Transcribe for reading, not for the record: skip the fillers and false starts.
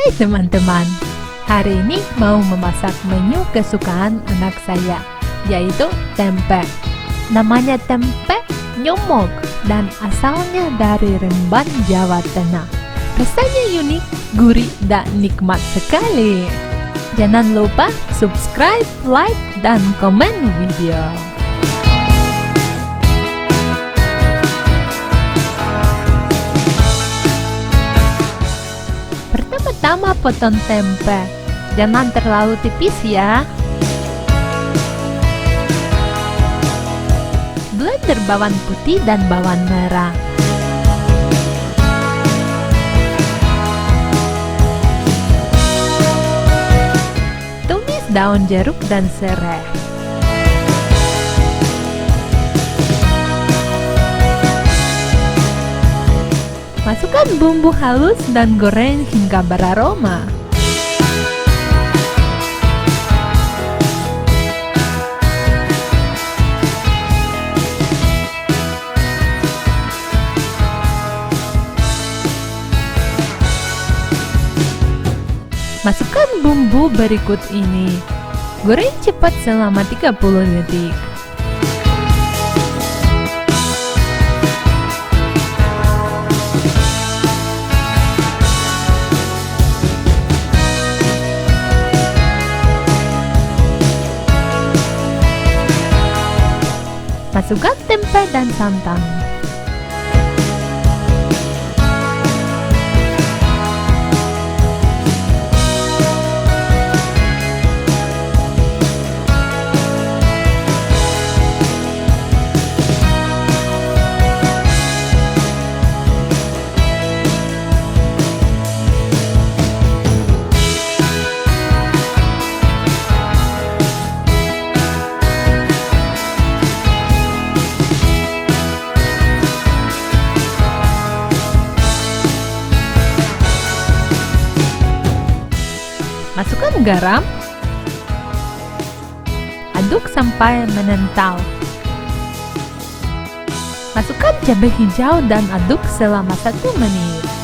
Hai teman-teman, hari ini mau memasak menu kesukaan anak saya, yaitu tempe. Namanya tempe nyomok dan asalnya dari Remban, Jawa Tengah. Rasanya unik, gurih, dan nikmat sekali. Jangan lupa subscribe, like, dan komen video. Pertama potong tempe, jangan terlalu tipis ya. Blender bawang putih dan bawang merah. Tumis daun jeruk dan serai. Masukkan bumbu halus dan goreng hingga beraroma. Masukkan bumbu berikut ini. Goreng cepat selama 30 detik. Masukkan tempe dan santan. Masukkan garam, aduk sampai mengental. Masukkan cabai hijau dan aduk selama 1 menit.